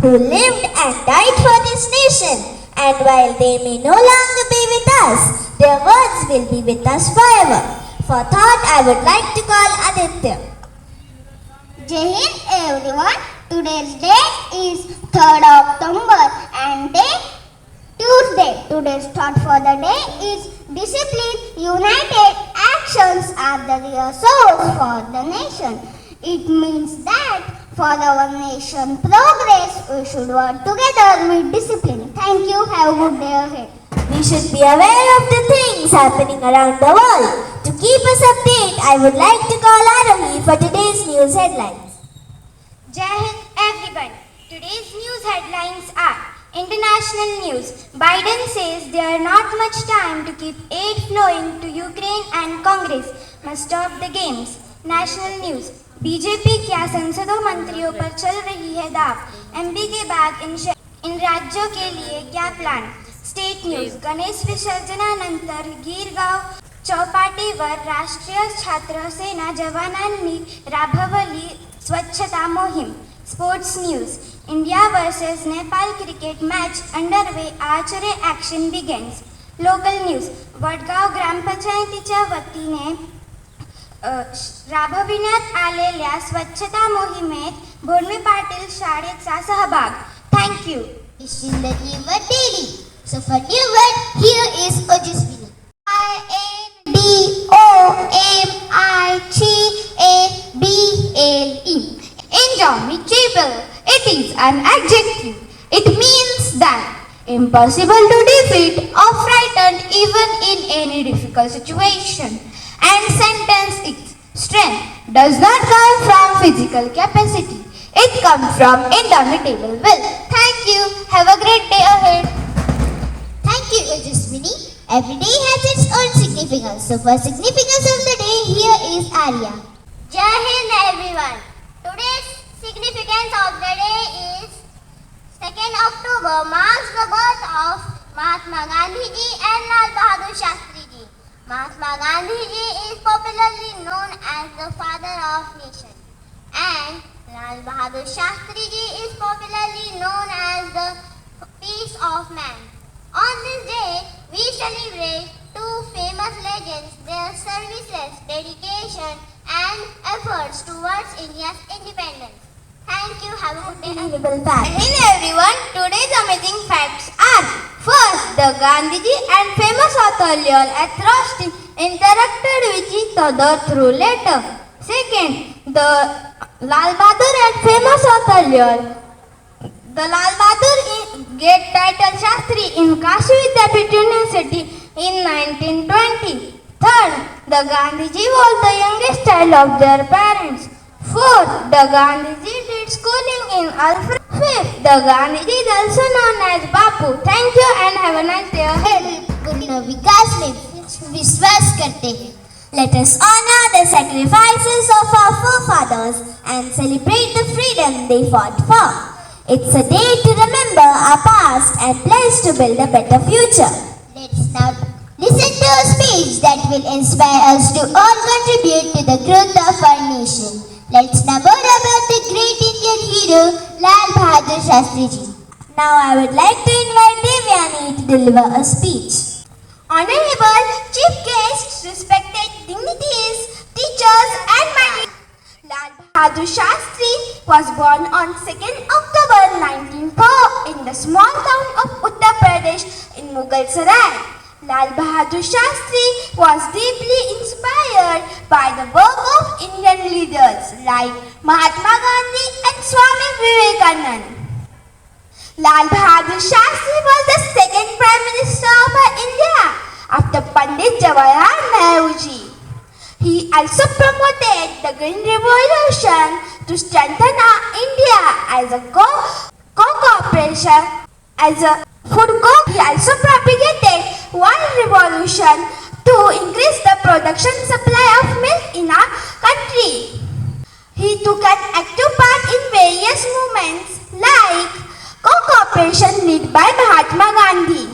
who lived and died for this nation. And while they may no longer be with us, their words will be with us forever. For thought, I would like to call Aditya. Jai Hind everyone. Today's date is 3rd October and day Tuesday. Today's thought for the day is discipline, united actions are the real source for the nation. It means that for our nation progress, we should work together with discipline. Thank you. Have a good day ahead. We should be aware of the things happening around the world. To keep us updated, I would like to call Arohi for today's news headlines. Jai Hind everyone. Today's news headlines are international news. Biden says there are not much time to keep aid flowing to Ukraine and Congress must stop the games. National news. BJP क्या संसदों मंत्रियों पर चल रही है दाव. MP के बाद इन राज्यों के लिए क्या प्लान. State news. गणेश विसर्जनानंतर गिरगाव चौपाटीवर राष्ट्रीय छात्र सेना जवानांनी राबवली स्वच्छता मोहीम. Sports news. India versus Nepal cricket match underway. Archery action begins. Local news. Vadgaon ग्रामपंचायतीच्या वतीने राबविण्यात आलेल्या स्वच्छता मोहिमेत भोरमी पाटील शाळेचा सहभाग. Thank you. This is the new word daily. So for new word, here is Ojaswini. INDOMICHABLE. Indomitable. It is an adjective. It means that impossible to defeat or frightened even in any difficult situation. And sentence is strength does not come from physical capacity. It comes from indomitable will. Thank you. Have a great day ahead. Thank you, Ojaswini. Every day has its own significance. So for significance of the day, here is Arya. Jai Hind everyone. Today's significance of the day is 2nd October marks the birth of Mahatma Gandhi ji and Lal Bahadur Shastri ji. Mahatma Gandhi ji is popularly known as the father of nation, and Lal Bahadur Shastri ji is popularly known as the peace of man. On this day, we celebrate two famous legends, their services, dedication, and efforts towards India's independence. Thank you. Have a good day. Hello everyone. Today's amazing facts are: first, the Gandhiji and famous author Lal Atrocity interacted with each other through letter. Second, the Lal Bahadur and famous author the Lal Bahadur get title Shastri in Kashi Vidyapith University in 1920. Third, the Gandhiji was the youngest child of their parents. Fourth, the Gandhiji did schooling in Alfred. Fifth, the Gandhiji is also known as Bapu. Thank you and have a nice day ahead. पूर्ण विकास में विश्वास करते हैं. Let us honor the sacrifices of our forefathers and celebrate the freedom they fought for. It's a day to remember our past and pledge to build a better future. Let's now listen to a speech that will inspire us to all contribute to the growth of our nation. Let's now learn about the great Indian hero Lal Bahadur Shastri ji. Now I would like to invite Devyani to deliver a speech. Honorable Chief Guests, respected dignitaries, teachers and my Lal Bahadur Shastri was born on 2nd October 1904 in the small town of Uttar Pradesh in Mughal Sarai. Lal Bahadur Shastri was deeply inspired by the work of Indian leaders like Mahatma Gandhi and Swami Vivekananda. Lal Bahadur Shastri was the second Prime Minister of India after Pandit Jawaharlal Nehru ji. He also promoted the Green Revolution to strengthen our India as a co-cooperation as a food He also propagated World Revolution to increase the production supply of milk in our country. He took an active part in various movements like co-cooperation led by Mahatma Gandhi.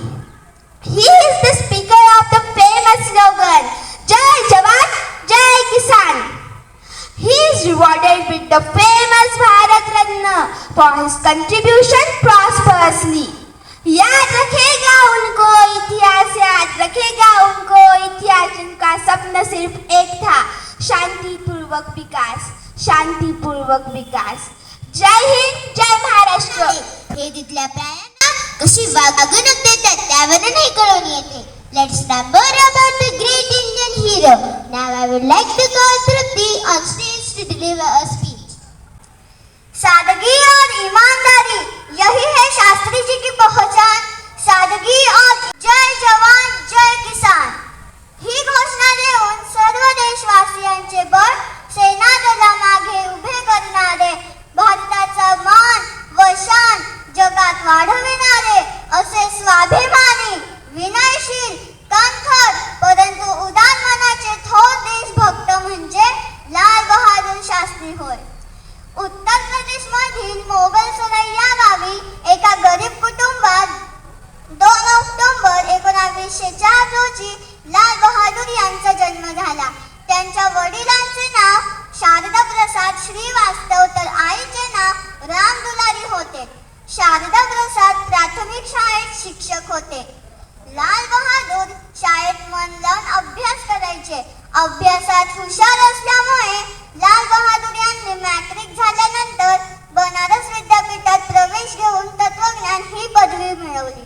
He is the speaker of the famous slogan, Jai Jawan, Jai Kisan. He is rewarded with the famous Bharat Ratna for his contribution prosperously. याद रखेगा उनको इतिहास, याद रखेगा उनको इतिहास, जिनका सपना सिर्फ एक था, शांतिपूर्वक विकास, शांतिपूर्वक विकास. जय हिंद, जय महाराष्ट्र. हे तिथल्या प्राण्यांना कशी वागणूक देतात त्यावरूनही कळून येते. Let's remember about the great Indian hero. Now I would like to call Trupti on stage to deliver a speech. सादगी और ईमानदारी, यही है शास्त्री जी की पहचान. सादगी और जय जवान जय किसान ही घोषणा देऊन सर्व देशवासियांचे बळ सेना दलामागे उभे करणारे, भारताचा मान व शान जगात वाढविणारे असे स्वाभिमानी, विनयशील, कणखर परंतु उदार मनाचे थोर देशभक्त म्हणजे लाल बहादूर शास्त्री होय. उत्तर प्रदेशमधील मोगलसराई या गावी एका गरीब कुटुंबात 2 ऑक्टोबर 1904 रोजी लाल बहादूर यांचा जन्म झाला. त्यांच्या वडिलांचे नाव शारदा प्रसाद श्रीवास्तव तर आईचे नाव राम दुलारी होते. शारदा प्रसाद प्राथमिक शाळेत शिक्षक होते. लाल बहादूर शाळेत मन लावून अभ्यास करायचे. अभ्यासात हुशार असल्यामुळे लाल बहादूर यांनी मॅट्रिक झाल्यानंतर बनारस विद्यापीठात प्रवेश घेऊन तत्वज्ञान ही पदवी मिळवली.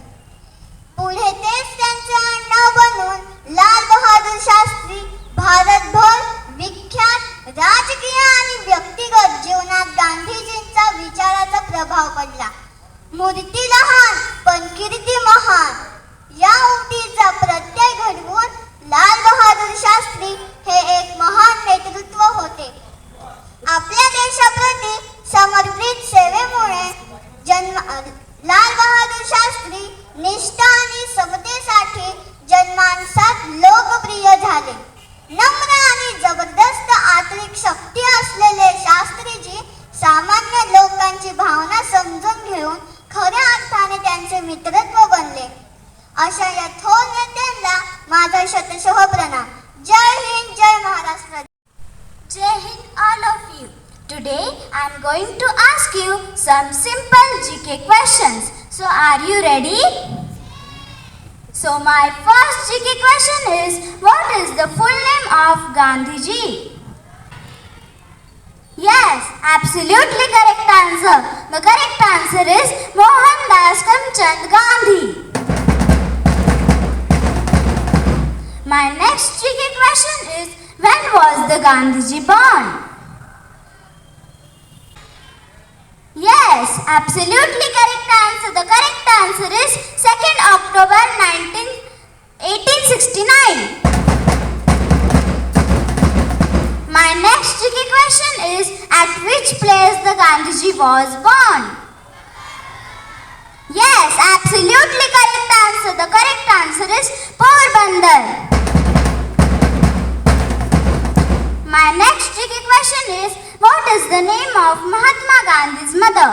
पुढे तेच त्यांचे आडनाव बनून लाल बहादूर शास्त्री भारतभर विख्यात. राजकीय आणि व्यक्तिगत जीवनात गांधीजींचा विचाराचा प्रभाव पडला. मूर्ती लहान पण कीर्ती महान या उक्तीचा प्रत्यय घडवून लाल बहादूर शास्त्री हे एक महान नेतृत्व होते. आपल्या देशाप्रती समर्पित सेवेमुळे लाल बहादूर शास्त्री निष्ठा आणि समतेसाठी जन्मांसात लोकप्रिय झाले. नम्र आणि जबरदस्त आंतरिक शक्ती असलेले शास्त्रीजी सामान्य लोकांची भावना समजून घेऊन खऱ्या अर्थाने त्यांचे मित्रत्व बनले. अशा या थोर नेत्यांना माझा शतशः प्रणाम. जय हिंद, जय Maharashtra. Jai Hind all of you. Today I am going to ask you some simple GK questions. So are you ready? So my first GK question is, what is the full name of Gandhiji? Yes, absolutely correct answer. The correct answer is Mohandas Kamchand Gandhi. My next GK question is, when was the Gandhiji born? Yes, absolutely correct answer. The correct answer is 2nd October 1869. My next tricky question is, at which place the Gandhiji was born? Yes, absolutely correct answer. The correct answer is Porbandar. My next tricky question is, what is the name of Mahatma Gandhi's mother?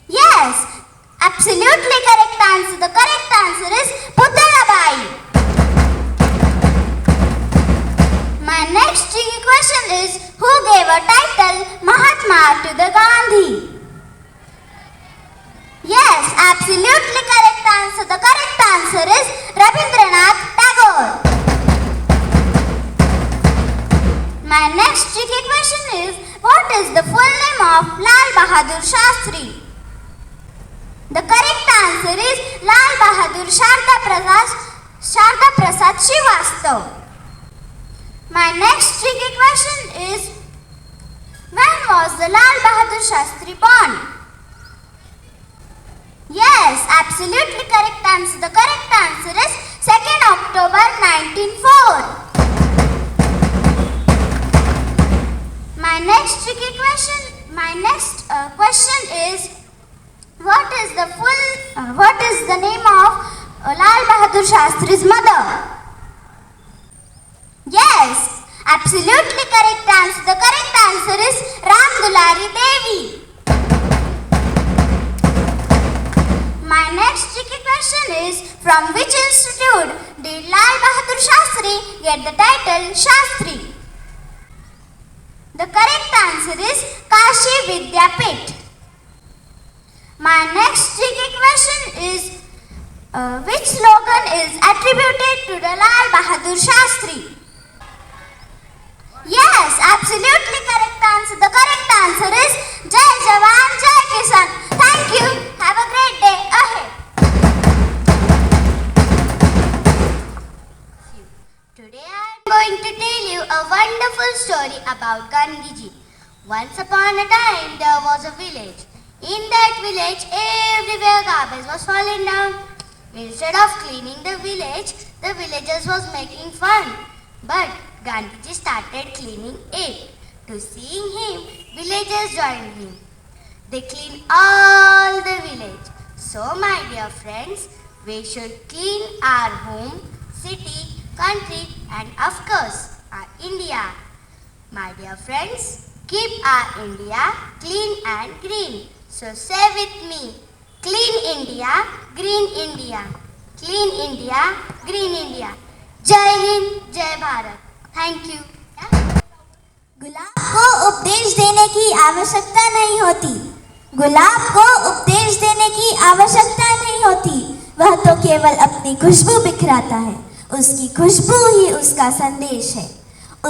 Yes, absolutely correct answer. The correct answer is Puttarabai. My next tricky question is, who gave a title Mahatma to the Gandhi? Yes, absolutely correct answer. The correct answer is Rabindranath Tagore. My next tricky question is, what is the full name of Lal Bahadur Shastri? The correct answer is Lal Bahadur Sharda Prasad Srivastav. My next tricky question is, when was the Lal Bahadur Shastri born? Yes, absolutely correct answer. The correct answer is 2nd October 1904. My next tricky question. My next question is, what is the name of Lal Bahadur Shastri's mother? Yes, absolutely correct answer. The correct answer is Ram Dulari Devi. My next tricky question is, from which institute did Lal Bahadur Shastri get the title Shastri? The correct answer is Kashi Vidyapith. My next tricky question is which slogan is attributed to the Lal Bahadur Shastri? Yes, absolutely correct answer. The correct answer is Jai Jawan, Jai Kisan. Thank you. Have a great day ahead. Today I am going to tell you a wonderful story about Gandhiji. Once upon a time there was a village. In that village everywhere garbage was falling down. Instead of cleaning the villagers was making fun. But Gandhiji started cleaning it. To seeing him, villagers joined him. They cleaned all the village. So my dear friends, we should clean our home, city, country and of course our India. My dear friends, keep our India clean and green. So say with me, clean India, green India. Clean India, green India. Jai Hind, Jai Bharat. Thank you. गुलाब को उपदेश देने की आवश्यकता नहीं होती। गुलाब को उपदेश देने की आवश्यकता नहीं होती। वह तो केवल अपनी खुशबू बिखराता है। उसकी खुशबू ही उसका संदेश है।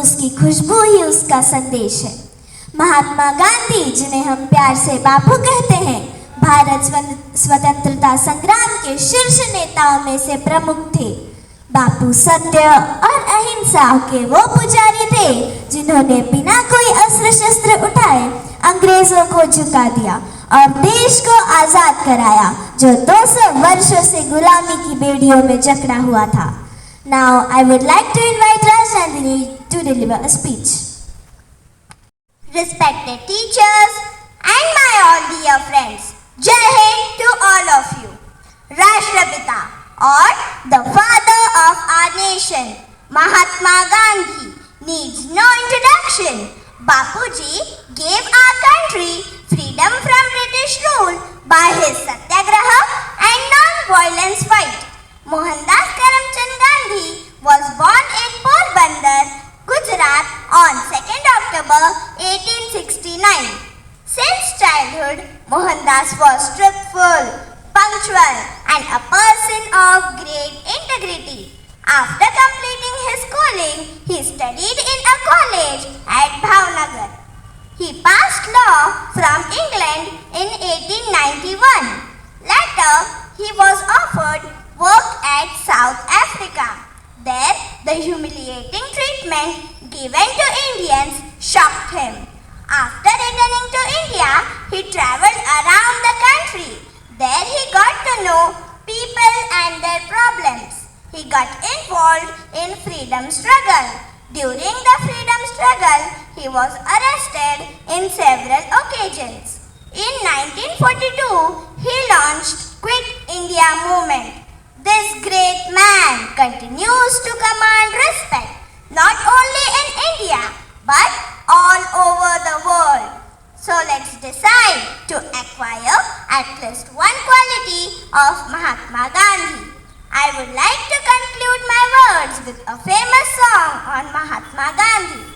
उसकी खुशबू ही उसका संदेश है। महात्मा गांधी, जिन्हें हम प्यार से बापू कहते हैं, भारत स्वतंत्रता संग्राम के शीर्ष नेताओं में से प्रमुख थे। बापू सत्य और अहिंसा के वो पुजारी थे जिन्होंने बिना कोई अस्त्र शस्त्र उठाए अंग्रेजों को झुका दिया और देश को आजाद कराया, जो 200 वर्षों से गुलामी की बेड़ियों में जकड़ा हुआ था। Now I would like to invite Rajnandini to deliver a speech. Respected teachers and my all dear friends, Jai Hind to all of you. Rashtrapita or the father of our nation, Mahatma Gandhi, needs no introduction. Bapuji gave our country freedom from British rule by his satyagraha and non-violence fight. Mohandas Karamchand Gandhi was born in Porbandar, Gujarat on 2nd October 1869. Since childhood, Mohandas was truthful, punctual and a person of great integrity. After completing his schooling, he studied in a college at Bhavnagar. He passed law from England in 1891. Later, he was offered work at South Africa. There, the humiliating treatment given to Indians shocked him. After returning to India, he travelled around the country. There he got to know people and their problems. He got involved in freedom struggle. During the freedom struggle, he was arrested in several occasions. In 1942, he launched Quit India movement. This great man continues to command respect not only in India but all over the world. So let's decide to acquire at least one quality of Mahatma Gandhi. I would like to conclude my words with a famous song on Mahatma Gandhi.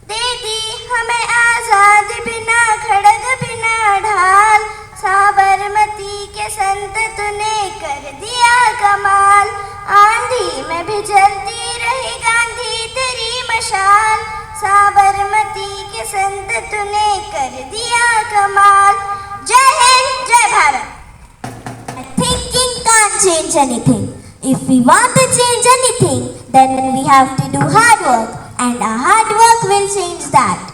दे दी हमें आजादी बिना खड़ग बिना ढाल, साबरमती के संत तूने कर दिया कमाल। आंधी में भी जलती रही गांधी तेरी मशाल, साबरमती के संत तूने कर दिया कमाल। जय हिंद, जय Bharat. Thinking can't change anything. If we want to change anything, then we have to do hard work, and our hard work will change that.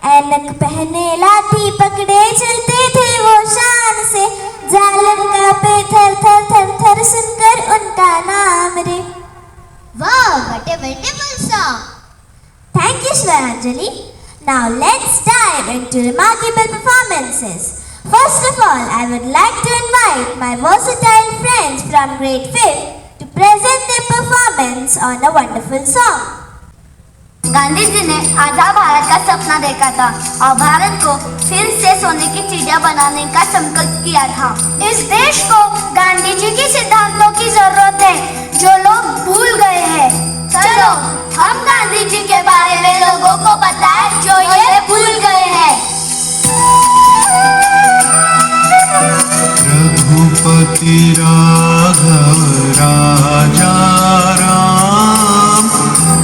ऐनक पहने लाठी पकड़े चलते थे वो शान से, जालिम कांपे थर थर थर थर सुनकर उनका नाम रे। Wow, what a beautiful song. Thank you, Shwaranjali. Now let's dive into remarkable performances. First of all, I would like to invite my versatile friends from grade 5th to present their performance on a wonderful song. Gandhi ji ने आजाद भारत का सपना देखा था और भारत को फिर से सोने की चिड़िया बनाने का संकल्प किया था। इस देश को गांधी जी के सिद्धांतों की जरूरत है जो लोग भूल गए हैं। चलो हम गांधी जी के बारे में लोगों को बताएं जो ये भूल गए हैं। रघुपति राघव राजा राम,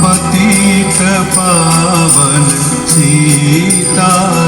पतित पावन Sitaram.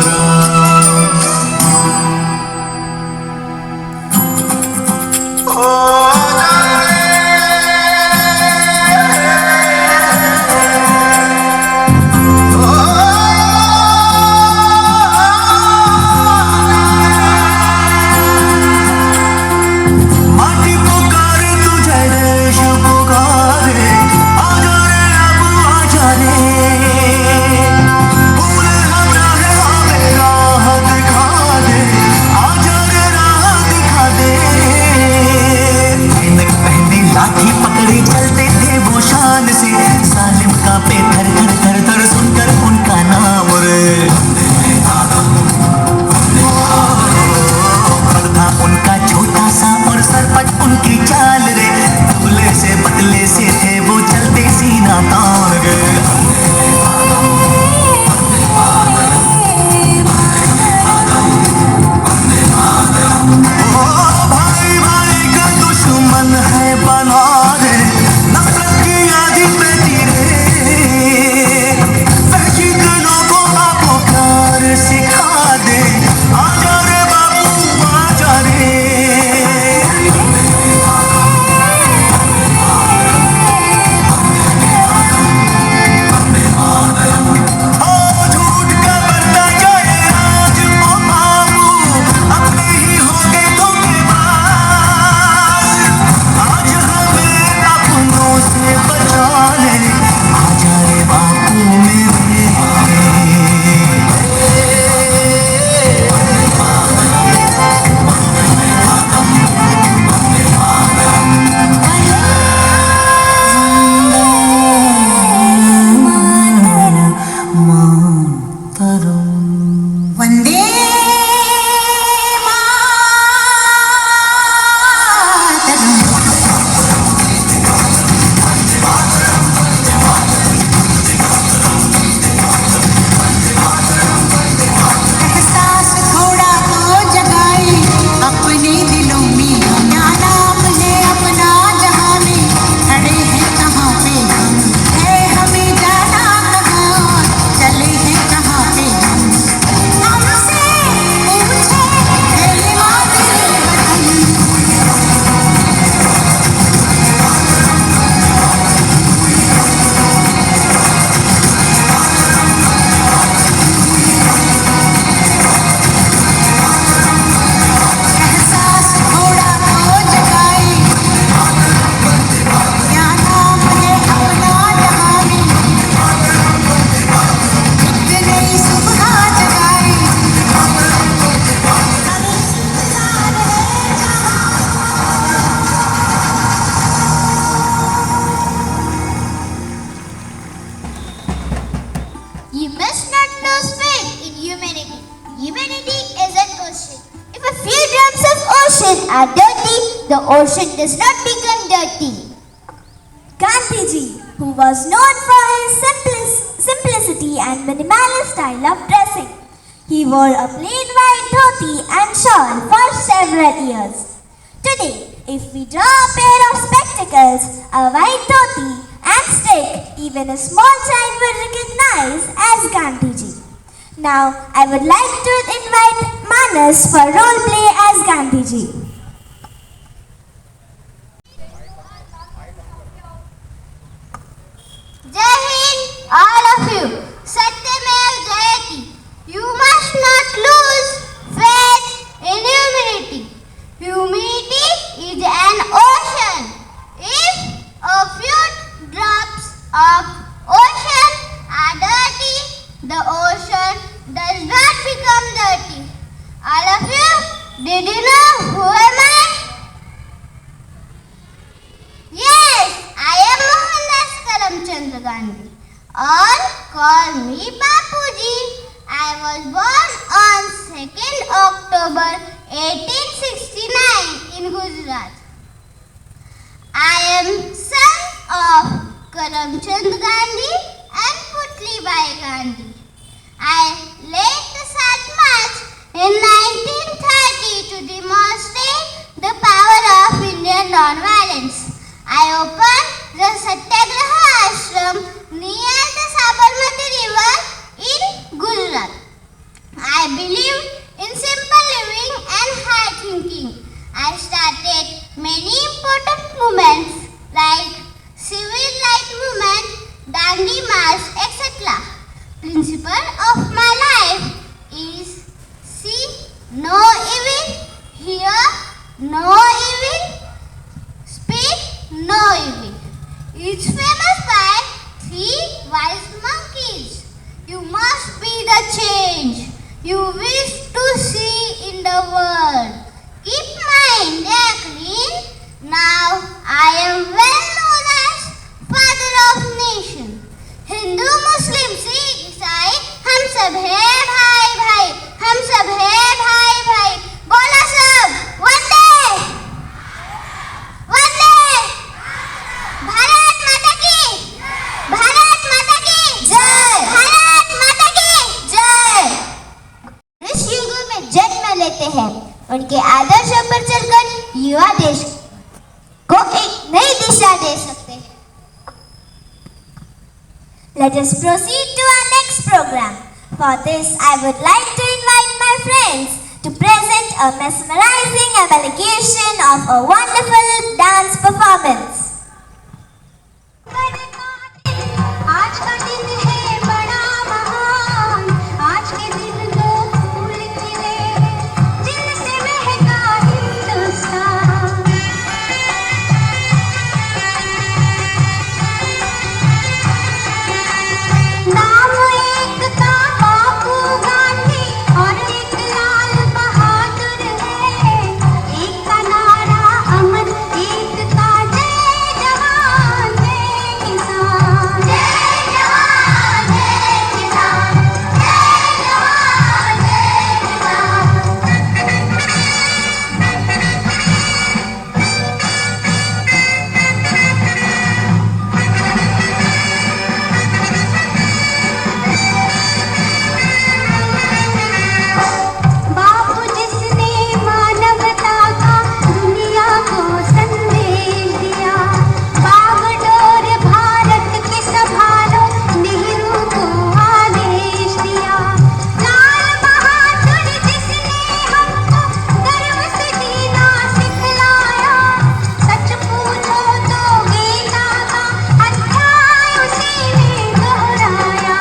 Are dirty, the ocean does not become dirty. Gandhiji, who was known for his simplicity and minimalist style of dressing, he wore a plain white dhoti and shawl for several years. Today, if we draw a pair of spectacles, a white dhoti and stick, even a small child will recognize as Gandhiji. Now, I would like to invite Manas for role play as Gandhiji. Jai Hind, all of you. Satyamev Jayati. You must not lose faith in humility. Humility is an ocean. If a few drops of ocean are dirty, the ocean does not become dirty. All of you, did you know who am I? Yes, I am Mohandas Karamchandra Gandhi. All call me Bapuji. I was born on 2nd October 1869 in Gujarat. I am son of Karamchand Gandhi and Putlibai Gandhi. I led the Sat March in 1930 to demonstrate the power of Indian non-violence. I opened the Satyagraha Ashram near the Sabarmati River in Gujarat. I believed in simple living and high thinking. I started many important movements like Civil Rights Movement, Dandi March, etc. Principle of my life is see no evil, hear no evil, speak no evil. It's famous by 3 wise monkeys. You must be the change you wish to see in the world. Keep my India clean. Now I am well known as Father of Nation. Hindu मुस्लिम सिख ईसाई हम सब है भाई भाई, हम सब है भाई भाई। बोला सब वंदे वंदे। भारत माता की, भारत माता की जय, भारत माता की जय। इस युग में जन्म लेते हैं, उनके आदर्शों पर चलकर युवा देश को एक नई दिशा दे सकते हैं। Let us proceed to our next program. For this, I would like to invite my friends to present a mesmerizing evocation of a wonderful dance performance. आज का दिन है बड़ा महान, आज के दिन दो फूल खिले, जिनसे महका हिंदुस्तान। नाम एक का बापू गांधी और एक लाल बहादुर है, एक का नारा अमर, एक का जय जवान जय किसान, जय जवान जय किसान, जय जवान जय बापू जिसने मानवता का दुनिया को संदेश दिया, बागडोर भारत के संभालो नेहरू को आदेश दिया। लाल बहादुर जिसने हमको गर्व से जीना सिखलाया, सच पूछो तो गीता का अध्याय उसी ने दोहराया।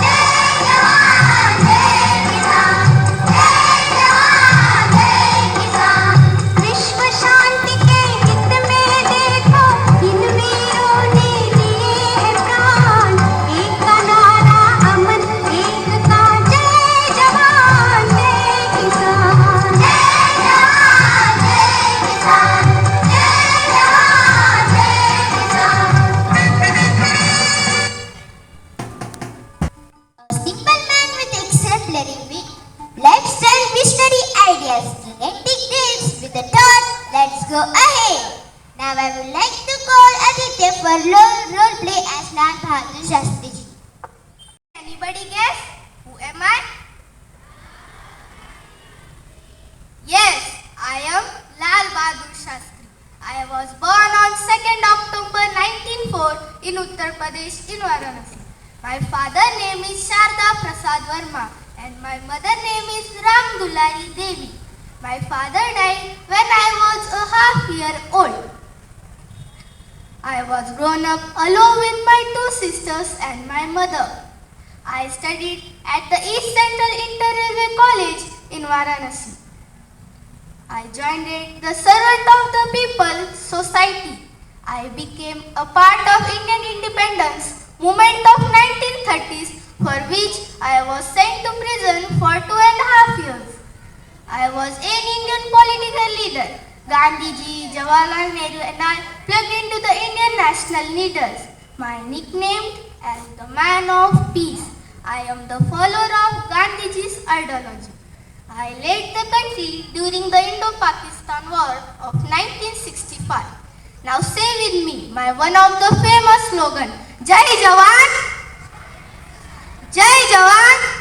जय जवान जय किसान, जय जवान जय किसान। विश्व शांति के हित में देखो इन वीरों ने दिए हैं प्राण, एक का नारा अमन, एक का जय जवान जय किसान, जय जवान जय किसान, जय जवान जय किसान। A simple man with exemplary wit, lifestyle visionary ideas, kinetic deeds with a thought. Let's go ahead. Now I would like to call Aditya for role play as Lal Bahadur Shastri ji. Anybody guess? Who am I? Yes, I am Lal Bahadur Shastri. I was born on 2nd October 1904 in Uttar Pradesh in Varanasi. My father name is Sharda Prasad Verma and my mother name is Ram Dulari Devi. My father died when I was a half-year old. I was grown up alone with my 2 sisters and my mother. I studied at the East Central Inter-Railway College in Varanasi. I joined the Servant of the People Society. I became a part of Indian independence movement of 1930s, for which I was sent to prison for 2.5 years. I was an Indian political leader. Gandhiji, Jawaharlal Nehru and I plugged into the Indian national leaders. My nicknamed as the man of peace. I am the follower of Gandhiji's ideology. I led the country during the Indo-Pakistan War of 1965. Now say with me my one of the famous slogan, Jai Jawan, Jai Jawan,